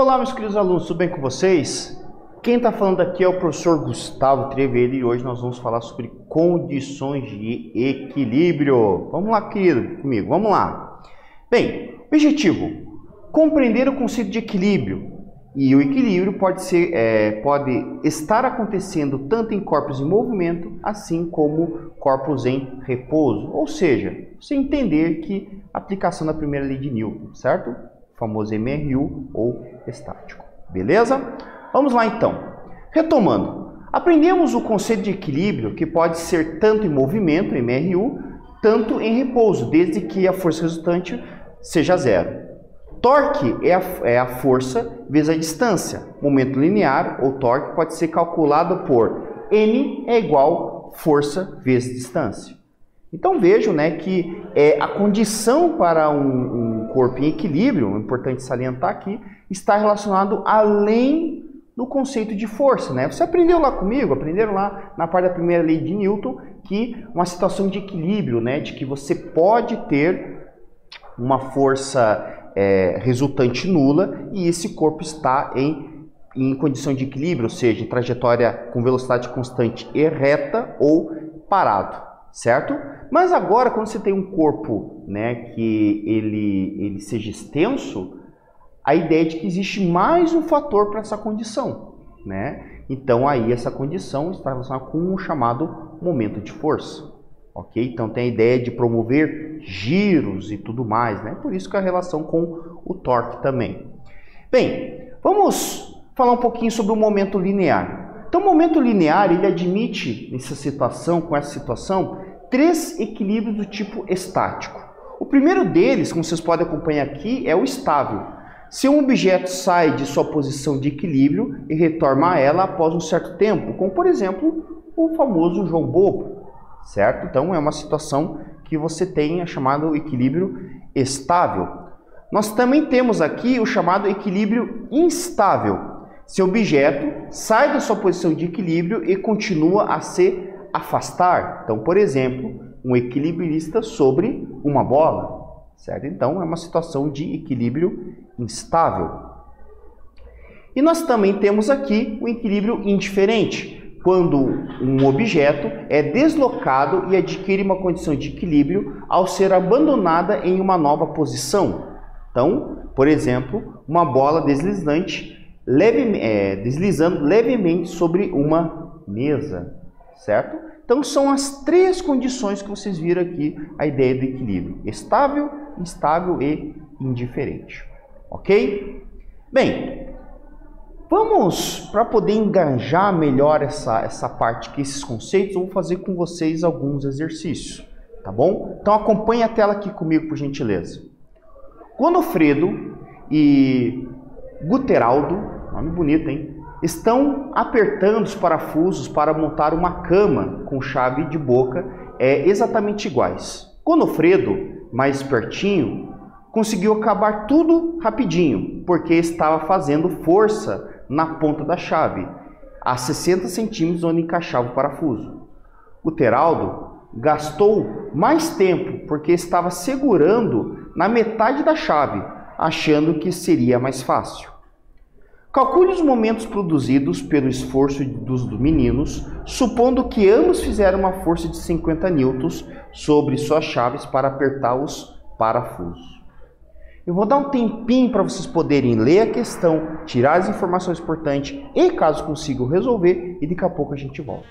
Olá, meus queridos alunos, tudo bem com vocês? Quem está falando aqui é o professor Gustavo Treveiro e hoje nós vamos falar sobre condições de equilíbrio. Vamos lá, querido, comigo, vamos lá. Bem, objetivo, compreender o conceito de equilíbrio. E o equilíbrio pode estar acontecendo tanto em corpos em movimento, assim como corpos em repouso. Ou seja, você entender que a aplicação da primeira lei de Newton, certo? O famoso MRU ou estático. Beleza? Vamos lá então. Retomando, aprendemos o conceito de equilíbrio que pode ser tanto em movimento, MRU, tanto em repouso, desde que a força resultante seja zero. Torque é a força vezes a distância. Momento linear ou torque pode ser calculado por M é igual força vezes distância. Então vejam, né, que a condição para um corpo em equilíbrio, é importante salientar aqui, está relacionado além do conceito de força, né? Você aprendeu lá comigo, aprenderam lá na parte da primeira lei de Newton, que uma situação de equilíbrio, né, de que você pode ter uma força resultante nula e esse corpo está em condição de equilíbrio, ou seja, em trajetória com velocidade constante e reta ou parado, certo? Mas agora, quando você tem um corpo, né, que ele seja extenso, a ideia é de que existe mais um fator para essa condição, né? Então aí essa condição está relacionada com o chamado momento de força. Ok? Então tem a ideia de promover giros e tudo mais, né? Por isso que a relação com o torque também. Bem, vamos falar um pouquinho sobre o momento linear. Então o momento linear, ele admite nessa situação, com essa situação, três equilíbrios do tipo estático. O primeiro deles, como vocês podem acompanhar aqui, é o estável. Se um objeto sai de sua posição de equilíbrio e retorna a ela após um certo tempo, como por exemplo o famoso João Bobo. Certo? Então é uma situação que você tem a chamado equilíbrio estável. Nós também temos aqui o chamado equilíbrio instável. Se o objeto sai da sua posição de equilíbrio e continua a se afastar. Então, por exemplo, um equilibrista sobre uma bola. Certo? Então é uma situação de equilíbrio instável. E nós também temos aqui o equilíbrio indiferente. Quando um objeto é deslocado e adquire uma condição de equilíbrio ao ser abandonada em uma nova posição. Então, por exemplo, uma bola deslizante deslizando levemente sobre uma mesa, certo? Então, são as três condições que vocês viram aqui, a ideia do equilíbrio: estável, instável e indiferente. Ok? Bem, vamos, para poder engajar melhor essa parte aqui, esses conceitos, eu vou fazer com vocês alguns exercícios, tá bom? Então acompanhe a tela aqui comigo, por gentileza. Godofredo e Guteraldo, nome bonito, hein? Estão apertando os parafusos para montar uma cama com chave de boca exatamente iguais. Godofredo, mais espertinho, conseguiu acabar tudo rapidinho, porque estava fazendo força na ponta da chave, a 60 centímetros onde encaixava o parafuso. O Guteraldo gastou mais tempo, porque estava segurando na metade da chave, achando que seria mais fácil. Calcule os momentos produzidos pelo esforço dos meninos, supondo que ambos fizeram uma força de 50 newtons sobre suas chaves para apertar os parafusos. Eu vou dar um tempinho para vocês poderem ler a questão, tirar as informações importantes e, caso consigam, resolver, e daqui a pouco a gente volta.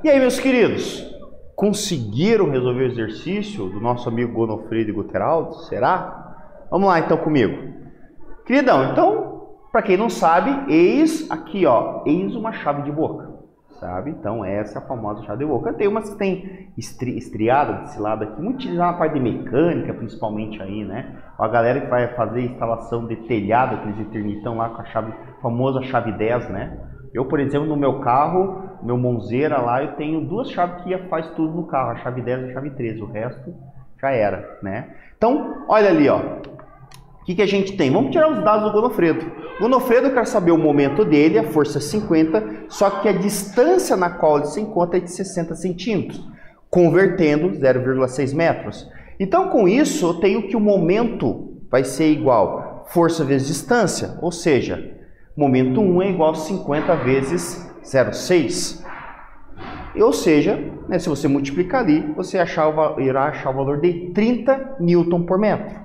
E aí, meus queridos, conseguiram resolver o exercício do nosso amigo Gonofredo e Guteraldo? Será? Vamos lá então comigo. Queridão, então, para quem não sabe, eis aqui, ó, eis uma chave de boca, sabe? Então, essa é a famosa chave de boca. Tem umas que tem estriada desse lado aqui, muito utilizada na parte de mecânica, principalmente aí, né? A galera que vai fazer instalação de telhado, aqueles eternitão lá com a chave, famosa chave 10, né? Eu, por exemplo, no meu carro, meu Monzeira lá, eu tenho duas chaves que faz tudo no carro, a chave 10 e a chave 13, o resto já era, né? Então, olha ali, ó, o que a gente tem? Vamos tirar os dados do Gonofredo. O Gonofredo, eu quero saber o momento dele, a força é 50, só que a distância na qual ele se encontra é de 60 centímetros, convertendo 0,6 metros. Então, com isso, eu tenho que o momento vai ser igual força vezes distância, ou seja, momento 1 é igual a 50 vezes 0,6. Ou seja, né, se você multiplicar ali, você irá achar o valor de 30 Newton por metro.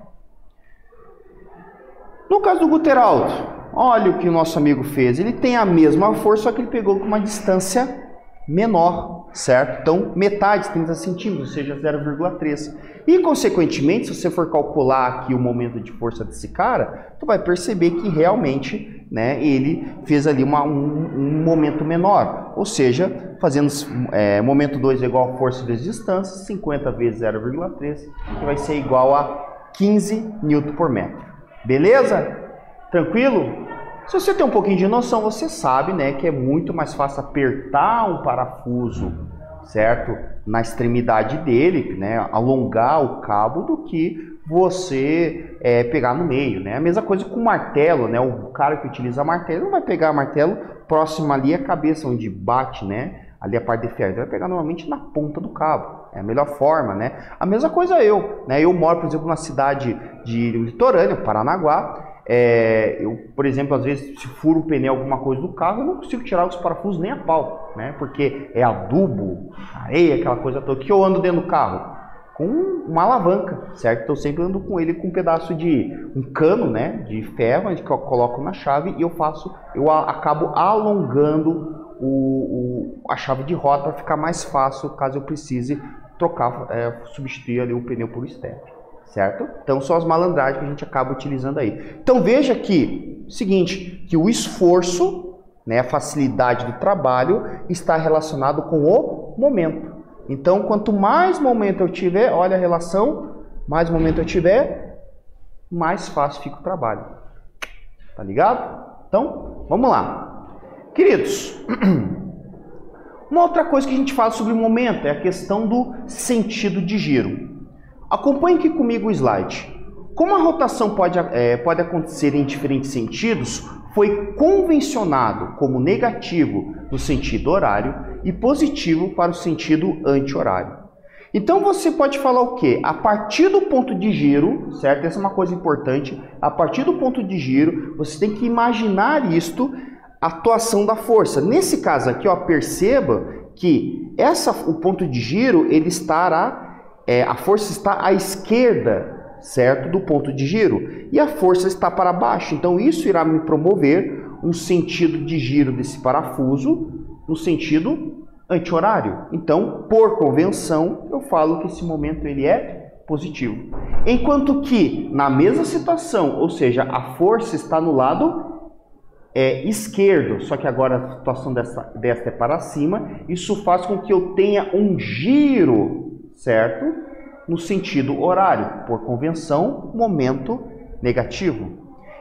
No caso do Guteraldo, olha o que o nosso amigo fez. Ele tem a mesma força, só que ele pegou com uma distância menor, certo? Então, metade, 30 centímetros, ou seja, 0,3. E, consequentemente, se você for calcular aqui o momento de força desse cara, tu vai perceber que realmente, né, ele fez ali um momento menor. Ou seja, fazendo momento 2 é igual a força vezes distância, 50 vezes 0,3, que vai ser igual a 15 Newton por metro. Beleza? Tranquilo? Se você tem um pouquinho de noção, você sabe, né, que é muito mais fácil apertar um parafuso, certo? Na extremidade dele, né, alongar o cabo, do que você pegar no meio, né? A mesma coisa com o martelo, né? O cara que utiliza martelo não vai pegar martelo próximo ali à cabeça, onde bate, né? Ali a parte de ferro, ele vai pegar normalmente na ponta do cabo. É a melhor forma, né? A mesma coisa né? Eu moro, por exemplo, na cidade de litorânea, Paranaguá. Eu, por exemplo, às vezes, se furo o pneu, alguma coisa do carro, eu não consigo tirar os parafusos nem a pau, né? Porque é adubo, areia, aquela coisa toda. Que eu ando dentro do carro? Com uma alavanca, certo? Então eu sempre ando com ele com um pedaço de um cano, né? De ferro, onde que eu coloco na chave e eu acabo alongando a chave de roda para ficar mais fácil caso eu precise trocar, substituir ali o pneu por step, certo? Então são as malandragens que a gente acaba utilizando aí. Então veja que, seguinte, que o esforço, né, a facilidade do trabalho está relacionado com o momento. Então quanto mais momento eu tiver, olha a relação, mais momento eu tiver, mais fácil fica o trabalho. Tá ligado? Então, vamos lá. Queridos, uma outra coisa que a gente fala sobre o momento é a questão do sentido de giro. Acompanhe aqui comigo o slide. Como a rotação pode acontecer em diferentes sentidos, foi convencionado como negativo no sentido horário e positivo para o sentido anti-horário. Então você pode falar o quê? A partir do ponto de giro, certo? Essa é uma coisa importante. A partir do ponto de giro, você tem que imaginar isto, a atuação da força. Nesse caso aqui, ó, perceba que o ponto de giro, ele estará, a força está à esquerda, certo, do ponto de giro, e a força está para baixo. Então isso irá me promover um sentido de giro desse parafuso no sentido anti-horário. Então, por convenção, eu falo que esse momento ele é positivo. Enquanto que na mesma situação, ou seja, a força está no lado esquerdo, só que agora a situação desta é para cima, isso faz com que eu tenha um giro, certo? No sentido horário, por convenção, momento negativo.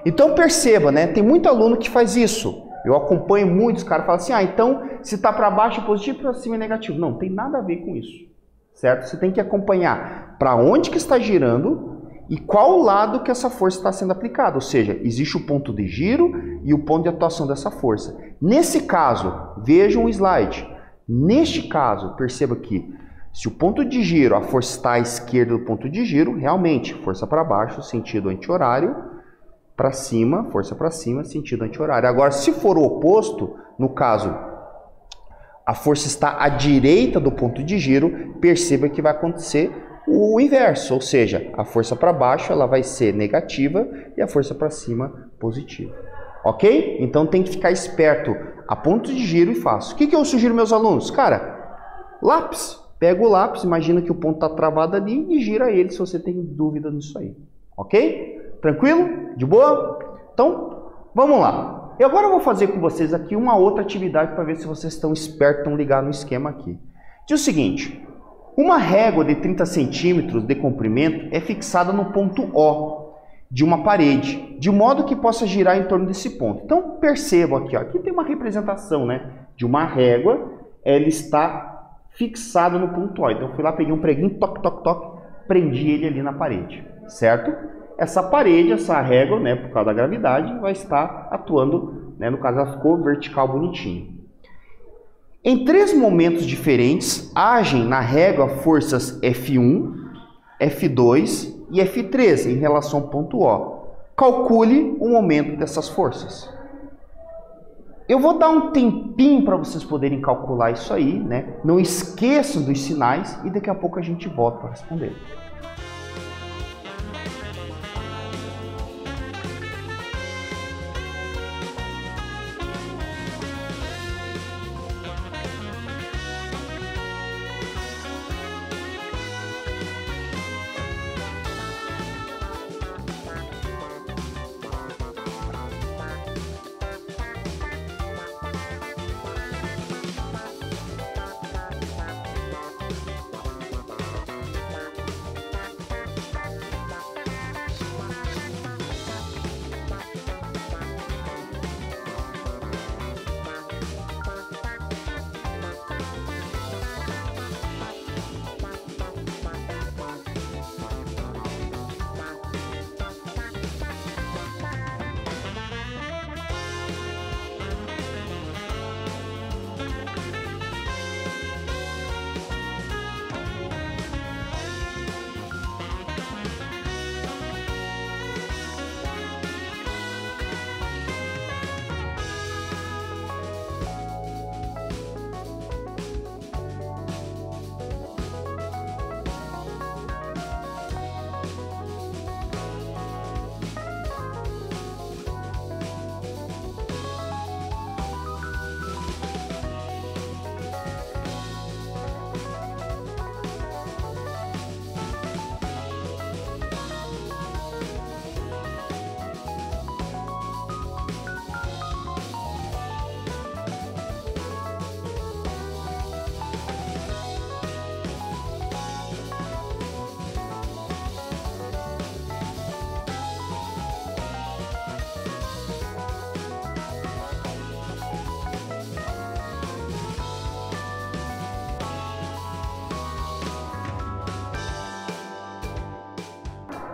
Então perceba, né? Tem muito aluno que faz isso. Eu acompanho muitos caras que falam assim, então se está para baixo é positivo, para cima é negativo. Não, tem nada a ver com isso, certo? Você tem que acompanhar para onde que está girando e qual lado que essa força está sendo aplicada. Ou seja, existe o ponto de giro e o ponto de atuação dessa força. Nesse caso, vejam o slide. Neste caso, perceba que se o ponto de giro, a força está à esquerda do ponto de giro, realmente, força para baixo, sentido anti-horário, para cima, força para cima, sentido anti-horário. Agora, se for o oposto, no caso, a força está à direita do ponto de giro, perceba que vai acontecer o inverso, ou seja, a força para baixo ela vai ser negativa e a força para cima positiva. Ok? Então tem que ficar esperto a ponto de giro e fácil. O que eu sugiro meus alunos? Cara, Lápis. Pega o lápis, imagina que o ponto está travado ali e gira ele se você tem dúvida nisso aí. Ok? Tranquilo? De boa? Então, vamos lá. E agora eu vou fazer com vocês aqui uma outra atividade para ver se vocês estão espertos, estão ligados no esquema aqui. Diz o seguinte, uma régua de 30 centímetros de comprimento é fixada no ponto O de uma parede, de modo que possa girar em torno desse ponto. Então, percebam aqui, ó, aqui tem uma representação, né, de uma régua, ela está fixada no ponto O. Então, eu fui lá, peguei um preguinho, toque, toque, toque, prendi ele ali na parede, certo? Essa parede, essa régua, né, por causa da gravidade, vai estar atuando, né, no caso ela ficou vertical bonitinho. Em 3 momentos diferentes, agem na régua forças F1, F2 e F3 em relação ao ponto O. Calcule o momento dessas forças. Eu vou dar um tempinho para vocês poderem calcular isso aí, né? Não esqueçam dos sinais e daqui a pouco a gente volta para responder.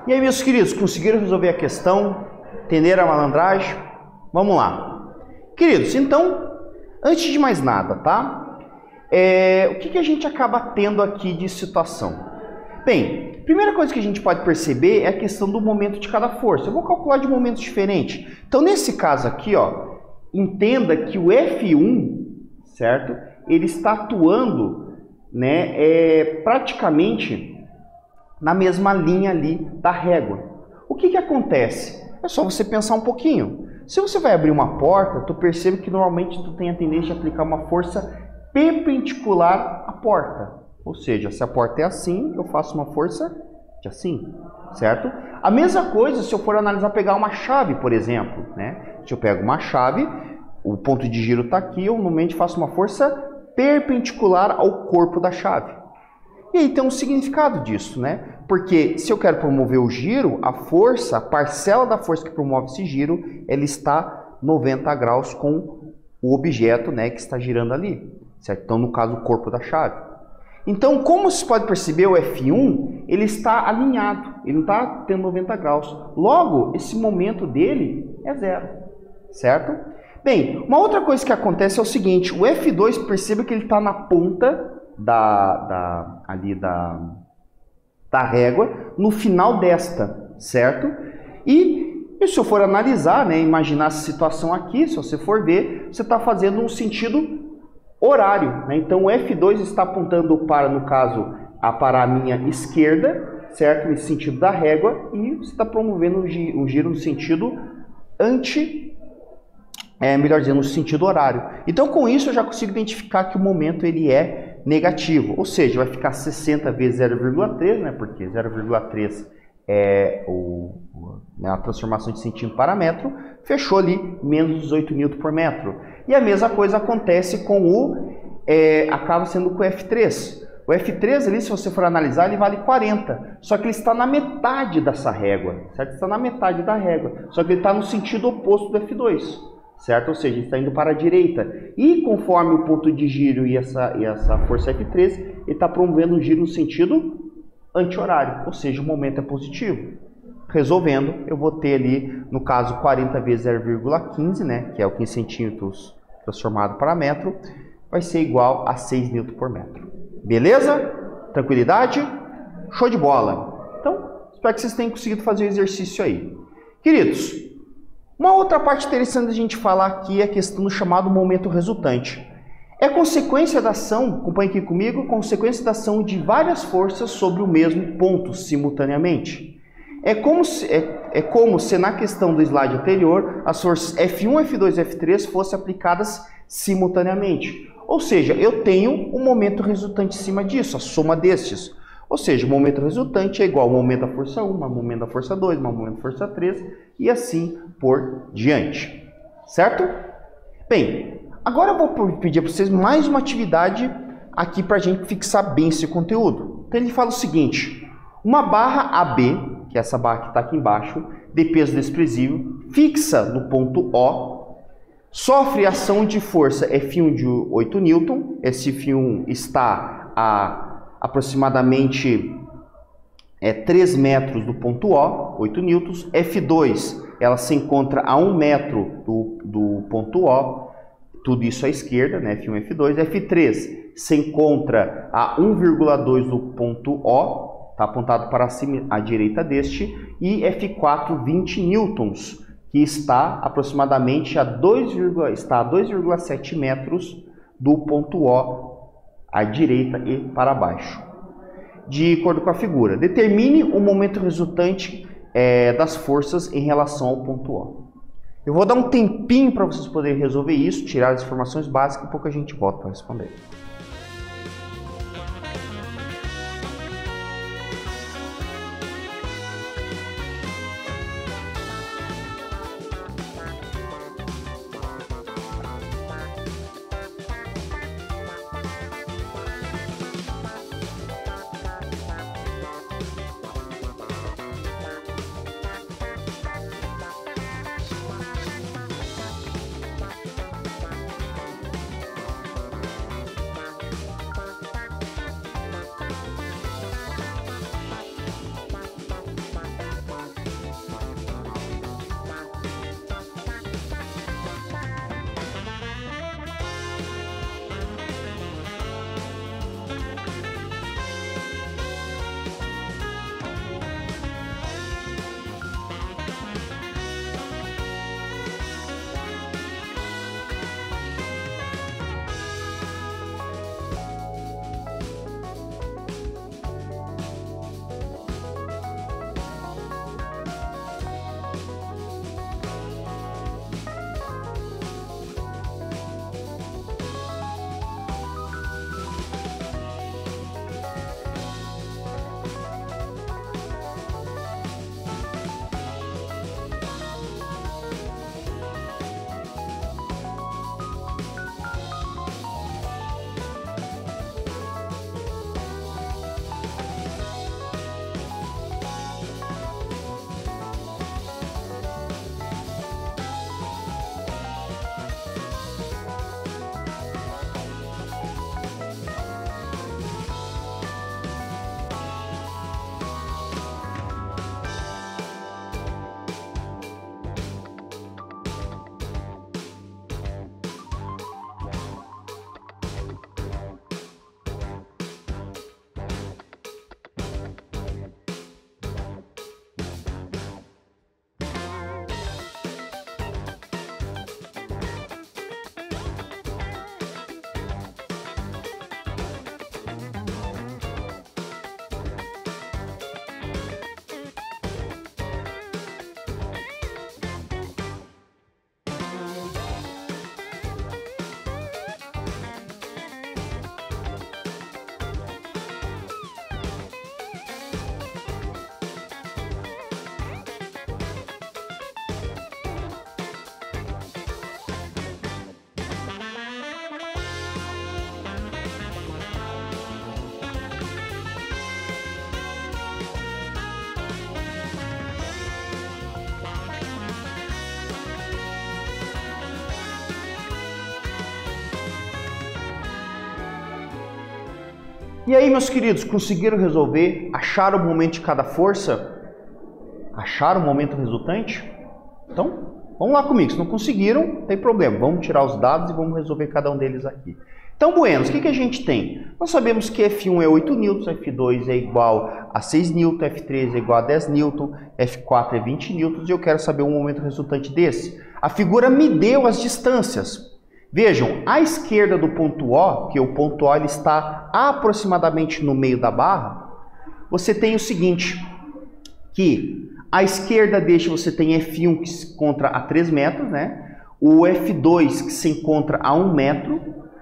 E aí, meus queridos, conseguiram resolver a questão? Entenderam a malandragem? Vamos lá. Queridos, então, antes de mais nada, tá? O que a gente acaba tendo aqui de situação? Bem, a primeira coisa que a gente pode perceber é a questão do momento de cada força. Eu vou calcular de momentos diferentes. Então, nesse caso aqui, ó, entenda que o F1, certo? Ele está atuando, né, praticamente na mesma linha ali da régua. O que acontece? É só você pensar um pouquinho. Se você vai abrir uma porta, tu percebe que normalmente tu tem a tendência de aplicar uma força perpendicular à porta. Ou seja, se a porta é assim, eu faço uma força de assim, certo? A mesma coisa se eu for analisar, pegar uma chave, por exemplo, né? Se eu pego uma chave, o ponto de giro está aqui, eu normalmente faço uma força perpendicular ao corpo da chave. E aí tem um significado disso, né? Porque se eu quero promover o giro, a força, a parcela da força que promove esse giro, ela está 90 graus com o objeto, né, que está girando ali, certo? Então, no caso, o corpo da chave. Então, como se pode perceber, o F1, ele está alinhado, ele não está tendo 90 graus. Logo, esse momento dele é zero, certo? Bem, uma outra coisa que acontece é o seguinte, o F2, perceba que ele está na ponta da régua, no final desta, certo? E se eu for analisar, né, imaginar essa situação aqui, se você for ver, você está fazendo um sentido horário, né? Então o F2 está apontando para, no caso, para a minha esquerda, certo? Nesse sentido da régua, e você está promovendo um giro no sentido melhor dizendo, no sentido horário. Então com isso eu já consigo identificar que o momento ele é negativo, ou seja, vai ficar 60 vezes 0,3, né, porque 0,3 é a transformação de centímetro para metro, fechou ali menos 18 Nm por metro. E a mesma coisa acontece com acaba sendo com o F3. O F3 ali, se você for analisar, ele vale 40, só que ele está na metade dessa régua, certo? Está na metade da régua, só que ele está no sentido oposto do F2, certo? Ou seja, ele está indo para a direita. E conforme o ponto de giro e essa força F3, ele está promovendo um giro no sentido anti-horário, ou seja, o momento é positivo. Resolvendo, eu vou ter ali, no caso, 40 vezes 0,15, né, que é o 15 centímetros transformado para metro, vai ser igual a 6 Nm por metro. Beleza? Tranquilidade? Show de bola! Então, espero que vocês tenham conseguido fazer o exercício aí. Queridos, uma outra parte interessante da gente falar aqui é a questão do chamado momento resultante. É consequência da ação, acompanhe aqui comigo, consequência da ação de várias forças sobre o mesmo ponto simultaneamente. É como se na questão do slide anterior as forças F1, F2 e F3 fossem aplicadas simultaneamente. Ou seja, eu tenho um momento resultante em cima disso, a soma destes. Ou seja, o momento resultante é igual ao momento da força 1, ao momento da força 2, ao momento da força 3 e assim por diante. Certo? Bem, agora eu vou pedir para vocês mais uma atividade aqui para a gente fixar bem esse conteúdo. Então ele fala o seguinte: uma barra AB, que é essa barra que está aqui embaixo, de peso desprezível, fixa no ponto O, sofre ação de força F1 de 8 N, esse F1 está a aproximadamente 3 metros do ponto O, 8 N, F2 ela se encontra a 1 metro do ponto O, tudo isso à esquerda, né? F1 e F2, F3 se encontra a 1,2 do ponto O, está apontado para cima à direita deste, e F4 20 newtons, que está aproximadamente a 2,7 metros do ponto O à direita e para baixo. De acordo com a figura, determine o momento resultante das forças em relação ao ponto O. Eu vou dar um tempinho para vocês poderem resolver isso, tirar as informações básicas e pouco a gente volta para responder. E aí, meus queridos, conseguiram resolver? Acharam o momento de cada força? Acharam o momento resultante? Então, vamos lá comigo. Se não conseguiram, não tem problema. Vamos tirar os dados e vamos resolver cada um deles aqui. Então, buenos, o que a gente tem? Nós sabemos que F1 é 8 N, F2 é igual a 6 N, F3 é igual a 10 N, F4 é 20 N, e eu quero saber o momento resultante desse. A figura me deu as distâncias. Vejam, à esquerda do ponto O, que o ponto O ele está aproximadamente no meio da barra, você tem o seguinte, que à esquerda deste você tem F1 que se encontra a 3 metros, né? O F2 que se encontra a 1 metro,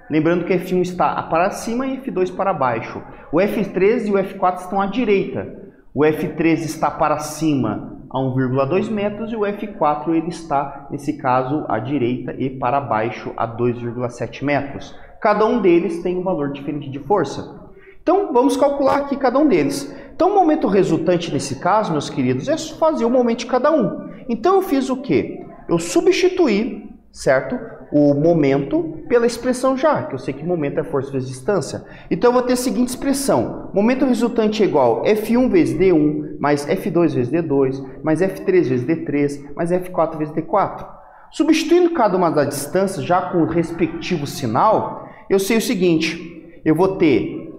lembrando que F1 está para cima e F2 para baixo. O F3 e o F4 estão à direita. O F3 está para cima a 1,2 metros e o F4 ele está, nesse caso, à direita e para baixo a 2,7 metros. Cada um deles tem um valor diferente de força. Então, vamos calcular aqui cada um deles. Então, o momento resultante nesse caso, meus queridos, é fazer o momento de cada um. Então, eu fiz o quê? Eu substituí, certo? O momento pela expressão já, que eu sei que momento é força vezes distância. Então, eu vou ter a seguinte expressão. Momento resultante é igual F1 vezes D1, mais F2 vezes D2, mais F3 vezes D3, mais F4 vezes D4. Substituindo cada uma das distâncias, já com o respectivo sinal, eu sei o seguinte. Eu vou ter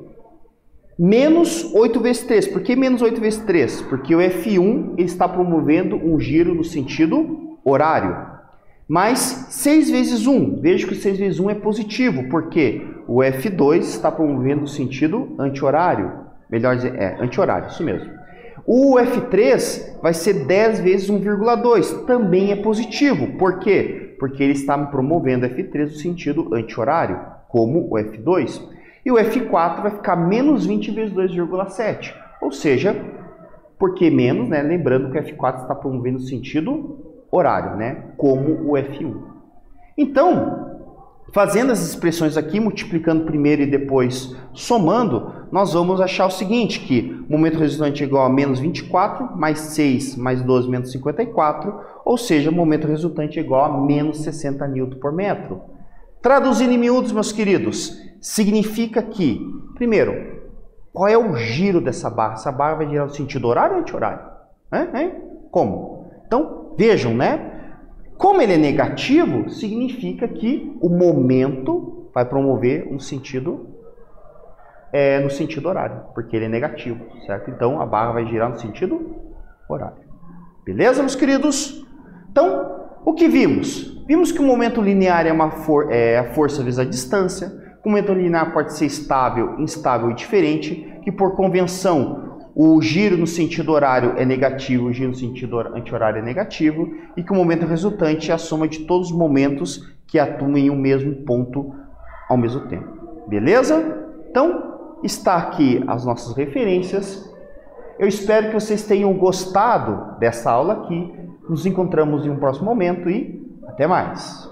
menos 8 vezes 3. Por que menos 8 vezes 3? Porque o F1 ele está promovendo um giro no sentido horário. Mais 6 vezes 1. Veja que o 6 vezes 1 é positivo, porque o F2 está promovendo o sentido anti-horário. Melhor dizer, anti-horário, isso mesmo. O F3 vai ser 10 vezes 1,2. Também é positivo. Por quê? Porque ele está promovendo o F3 no sentido anti-horário, como o F2. E o F4 vai ficar menos 20 vezes 2,7. Ou seja, por que menos, né? Lembrando que o F4 está promovendo o sentido horário, né? Como o F1. Então, fazendo as expressões aqui, multiplicando primeiro e depois somando, nós vamos achar o seguinte, que o momento resultante é igual a menos 24, mais 6, mais 12, menos 54, ou seja, o momento resultante é igual a menos 60 N por metro. Traduzindo em miúdos, meus queridos, significa que, primeiro, qual é o giro dessa barra? Essa barra vai girar no sentido horário ou anti-horário? Como? Então, vejam, né? Como ele é negativo, significa que o momento vai promover no sentido horário, porque ele é negativo, certo? Então, a barra vai girar no sentido horário. Beleza, meus queridos? Então, o que vimos? Vimos que o momento linear é a força vezes a distância. O momento linear pode ser estável, instável e diferente, que por convenção o giro no sentido horário é negativo, o giro no sentido anti-horário é negativo, e que o momento resultante é a soma de todos os momentos que atuam em um mesmo ponto ao mesmo tempo. Beleza? Então, está aqui as nossas referências. Eu espero que vocês tenham gostado dessa aula aqui. Nos encontramos em um próximo momento e até mais!